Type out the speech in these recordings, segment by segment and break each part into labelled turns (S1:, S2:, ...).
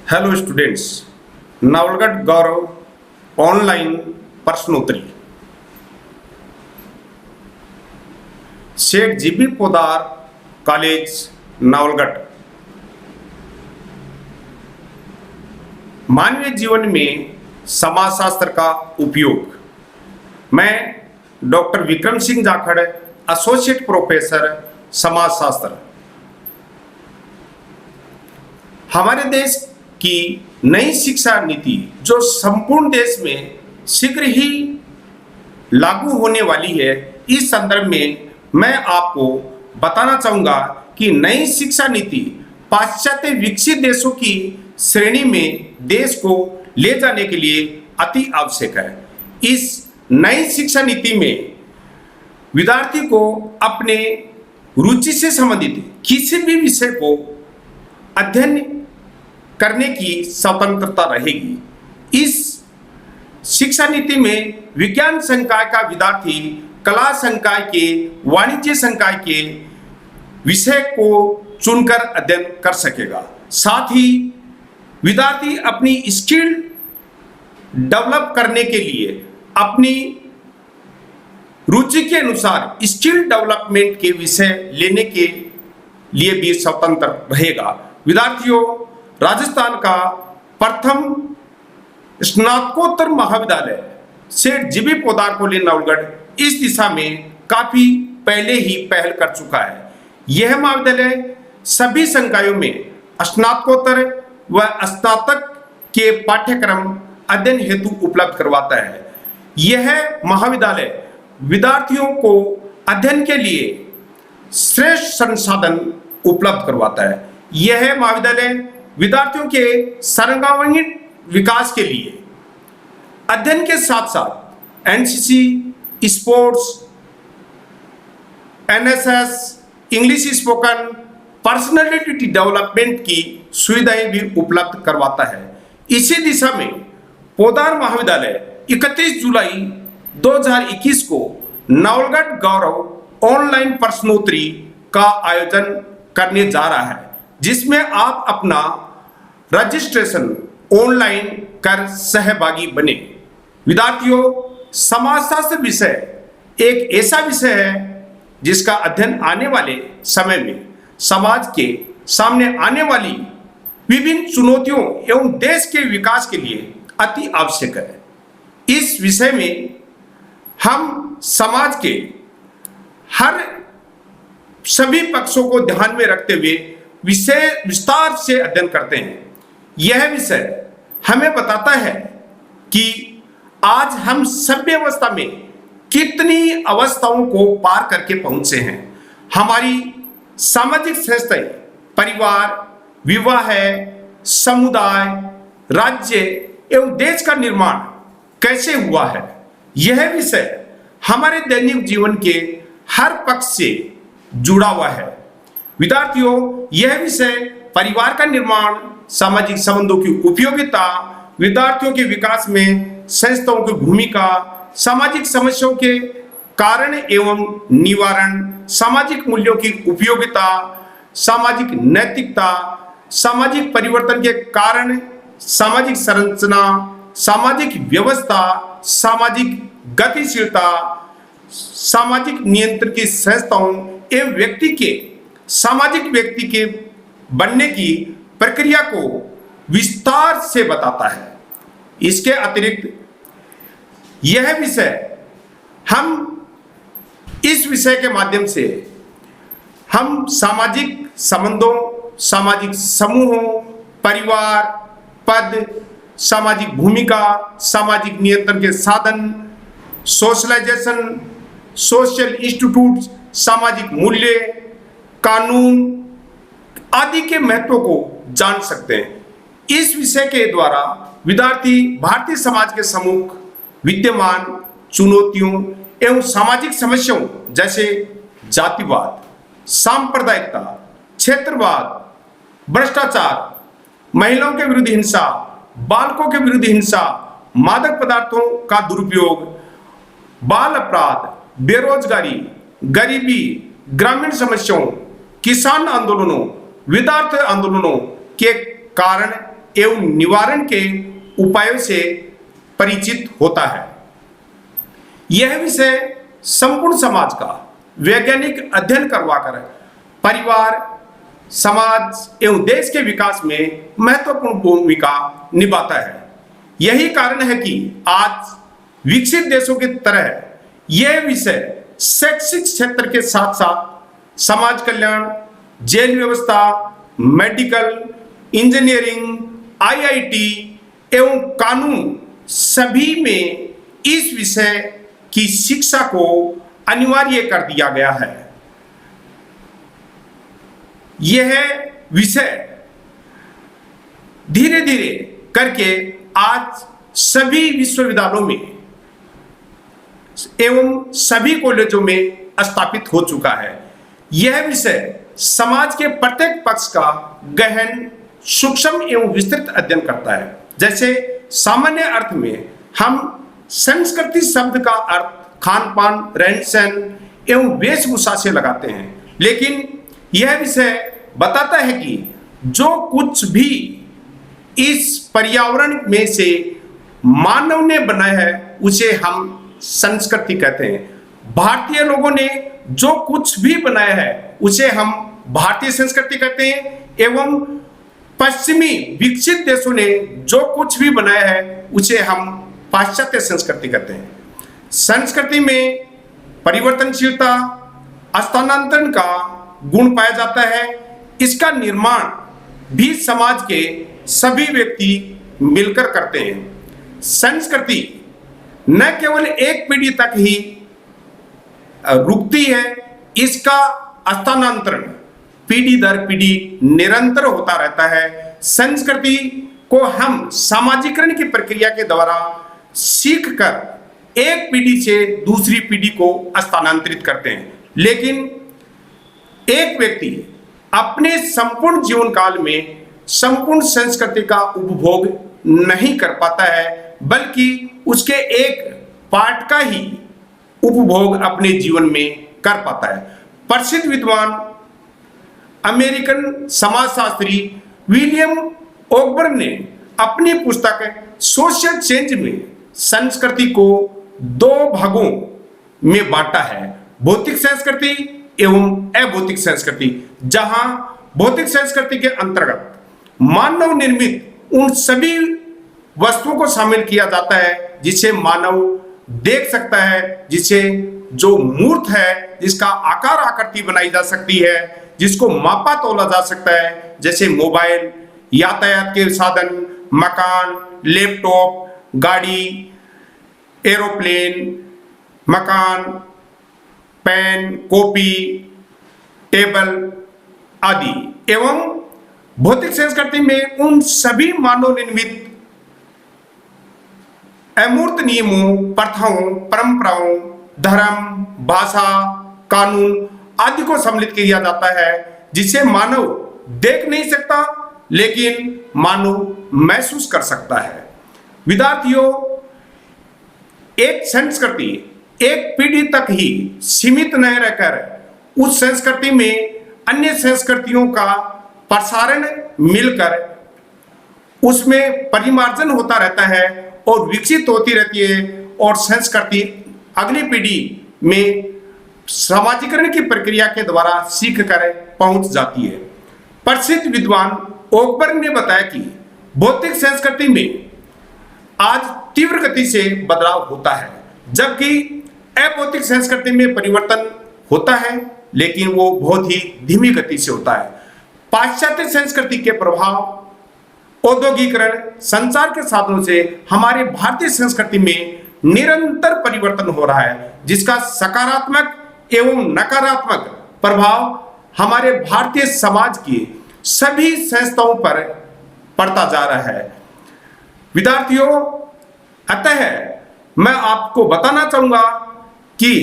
S1: Hello students, Nawalgarh Gaurav online प्रश्नोत्तरी। Sheikh G B Podar college Nawalgarh. मानवीय जीवन में समाजशास्त्र का उपयोग। मैं doctor Vikram Singh Jakhar, associate professor समाजशास्त्र। हमारे देश की नई शिक्षा नीति जो संपूर्ण देश में शीघ्र ही लागू होने वाली है, इस संदर्भ में मैं आपको बताना चाहूँगा कि नई शिक्षा नीति पाश्चात्य विकसित देशों की श्रेणी में देश को ले जाने के लिए अति आवश्यक है। इस नई शिक्षा नीति में विद्यार्थी को अपने रुचि से संबंधित किसी भी विषय को अध्ययन करने की स्वतंत्रता रहेगी। इस शिक्षा नीति में विज्ञान संकाय का विद्यार्थी कला संकाय के, वाणिज्य संकाय के विषय को चुनकर अध्ययन कर सकेगा। साथ ही विद्यार्थी अपनी स्किल डेवलप करने के लिए अपनी रुचि के अनुसार स्किल डेवलपमेंट के विषय लेने के लिए भी स्वतंत्र रहेगा। विद्यार्थियों, राजस्थान का प्रथम स्नातकोत्तर महाविद्यालय शेख जीबी पोदार कॉलेज नावलगढ़ इस दिशा में काफी पहले ही पहल कर चुका है। यह महाविद्यालय सभी संकायों में स्नातकोत्तर व स्नातक के पाठ्यक्रम अध्ययन हेतु उपलब्ध करवाता है। यह महाविद्यालय विद्यार्थियों को अध्ययन के लिए श्रेष्ठ संसाधन उपलब्ध करवाता है। यह महाविद्यालय विद्यार्थियों के सर्वांगीण विकास के लिए अध्ययन के साथ साथ NCC, sports, NSS, English spoken, personality development की सुविधाएं भी उपलब्ध करवाता है। इसी दिशा में पोदार महाविद्यालय 31 जुलाई 2021 को नावलगढ़ गौरव ऑनलाइन प्रश्नोत्तरी का आयोजन करने जा रहा है, जिसमें आप अपना रजिस्ट्रेशन ऑनलाइन कर सहभागी बने। विद्यार्थियों, समाजशास्त्र विषय एक ऐसा विषय है जिसका अध्ययन आने वाले समय में समाज के सामने आने वाली विभिन्न चुनौतियों एवं देश के विकास के लिए अति आवश्यक है। इस विषय में हम समाज के हर सभी पक्षों को ध्यान में रखते हुए विषय विस्तार से अध्ययन करते हैं। यह विषय हमें बताता है कि आज हम सभ्य अवस्था में कितनी अवस्थाओं को पार करके पहुंचे हैं। हमारी सामाजिक संस्थाएं, परिवार, विवाह, समुदाय, राज्य एवं देश का निर्माण कैसे हुआ है, यह विषय हमारे दैनिक जीवन के हर पक्ष से जुड़ा हुआ है। विद्यार्थियों, यह विषय परिवार का निर्माण, सामाजिक संबंधों की उपयोगिता, विद्यार्थियों के विकास में संस्थाओं की भूमिका, सामाजिक समस्याओं के कारण एवं निवारण, सामाजिक मूल्यों की उपयोगिता, सामाजिक नैतिकता, सामाजिक परिवर्तन के कारण, सामाजिक संरचना, सामाजिक व्यवस्था, सामाजिक गतिशीलता, सामाजिक नियंत्रण की संस्थाओं एवं व्यक्ति के सामाजिक व्यक्ति के बनने की प्रक्रिया को विस्तार से बताता है। इसके अतिरिक्त यह विषय हम इस विषय के माध्यम से हम सामाजिक संबंधों, सामाजिक समूहों, परिवार, पद, सामाजिक भूमिका, सामाजिक नियंत्रण के साधन, सोशलाइजेशन, सोशल इंस्टीट्यूट, सामाजिक मूल्य, कानून आदि के महत्व को जान सकते हैं। इस विषय के द्वारा विद्यार्थी भारतीय समाज के सम्मुख विद्यमान चुनौतियों एवं सामाजिक समस्याओं जैसे जातिवाद, सांप्रदायिकता, क्षेत्रवाद, भ्रष्टाचार, महिलाओं के विरुद्ध हिंसा, बालकों के विरुद्ध हिंसा, मादक पदार्थों का दुरुपयोग, बाल अपराध, बेरोजगारी, गरीबी, ग्रामीण समस्याओं, किसान आंदोलनों, विद्यार्थी आंदोलनों के कारण एवं निवारण के उपायों से परिचित होता है। यह विषय संपूर्ण समाज का वैज्ञानिक अध्ययन करवाकर परिवार, समाज एवं देश के विकास में महत्वपूर्ण भूमिका निभाता है। यही कारण है कि आज विकसित देशों की तरह यह विषय शैक्षिक क्षेत्र के साथ साथ समाज कल्याण, जेल व्यवस्था, मेडिकल, इंजीनियरिंग, आईआईटी एवं कानून सभी में इस विषय की शिक्षा को अनिवार्य कर दिया गया है। यह विषय धीरे धीरे करके आज सभी विश्वविद्यालयों में एवं सभी कॉलेजों में स्थापित हो चुका है। यह विषय समाज के प्रत्येक पक्ष का गहन, सूक्ष्म एवं विस्तृत अध्ययन करता है। जैसे सामान्य अर्थ में हम संस्कृति शब्द का अर्थ खान पान, रहन सहन एवं वेशभूषा से लगाते हैं, लेकिन यह विषय बताता है कि जो कुछ भी इस पर्यावरण में से मानव ने बनाया है उसे हम संस्कृति कहते हैं। भारतीय लोगों ने जो कुछ भी बनाया है उसे हम भारतीय संस्कृति कहते हैं एवं पश्चिमी विकसित देशों ने जो कुछ भी बनाया है उसे हम पाश्चात्य संस्कृति कहते हैं। संस्कृति में परिवर्तनशीलता, स्थानांतरण का गुण पाया जाता है। इसका निर्माण भी समाज के सभी व्यक्ति मिलकर करते हैं। संस्कृति न केवल एक पीढ़ी तक ही रुकती है, इसका स्थानांतरण पीढ़ी दर पीढ़ी निरंतर होता रहता है। संस्कृति को हम सामाजिकरण की प्रक्रिया के द्वारा सीख कर एक पीढ़ी से दूसरी पीढ़ी को स्थानांतरित करते हैं, लेकिन एक व्यक्ति अपने संपूर्ण जीवन काल में संपूर्ण संस्कृति का उपभोग नहीं कर पाता है, बल्कि उसके एक पार्ट का ही उपभोग अपने जीवन में कर पाता है। प्रसिद्ध विद्वान अमेरिकन समाजशास्त्री विलियम ओकबर्न ने अपनी पुस्तक सोशल चेंज में संस्कृति को दो भागों में बांटा है, भौतिक संस्कृति एवं अभौतिक संस्कृति। जहां भौतिक संस्कृति के अंतर्गत मानव निर्मित उन सभी वस्तुओं को शामिल किया जाता है जिसे मानव देख सकता है, जिसे जो मूर्त है, जिसका आकार आकृति बनाई जा सकती है, जिसको मापा तोला जा सकता है, जैसे मोबाइल, यातायात के साधन, मकान, लैपटॉप, गाड़ी, एरोप्लेन, मकान, पेन, कॉपी, टेबल आदि। एवं भौतिक संस्कृति में उन सभी मानव निर्मित अमूर्त नियमों, प्रथाओं, परंपराओं, धर्म, भाषा, कानून आदि को सम्मिलित किया जाता है, जिसे मानव देख नहीं सकता लेकिन मानव महसूस कर सकता है। विद्यार्थियों, एक संस्कृति एक पीढ़ी तक ही सीमित न रहकर उस संस्कृति में अन्य संस्कृतियों का प्रसारण मिलकर उसमें परिमार्जन होता रहता है और विकसित होती रहती है, और संस्कृति अगली पीढ़ी में सामाजिकरण की प्रक्रिया के द्वारा सीख कर पहुंच जाती है। प्रसिद्ध विद्वान ओकबर्न ने बताया कि भौतिक संस्कृति में आज तीव्र गति से बदलाव होता है, जबकि अभौतिक संस्कृति में परिवर्तन होता है लेकिन वो बहुत ही धीमी गति से होता है। पाश्चात्य संस्कृति के प्रभाव, औद्योगिकरण, संचार के साधनों से हमारे भारतीय संस्कृति में निरंतर परिवर्तन हो रहा है, जिसका सकारात्मक एवं नकारात्मक प्रभाव हमारे भारतीय समाज की सभी संस्थाओं पर पड़ता जा रहा है। विद्यार्थियों, अतः मैं आपको बताना चाहूंगा कि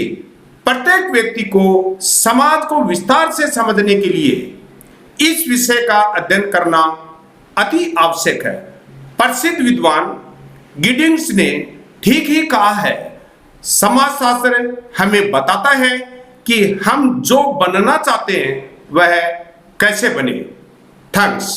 S1: प्रत्येक व्यक्ति को समाज को विस्तार से समझने के लिए इस विषय का अध्ययन करना अति आवश्यक है। प्रसिद्ध विद्वान गिडिंग्स ने ठीक ही कहा है, समाजशास्त्र हमें बताता है कि हम जो बनना चाहते हैं वह कैसे बने। थैंक्स।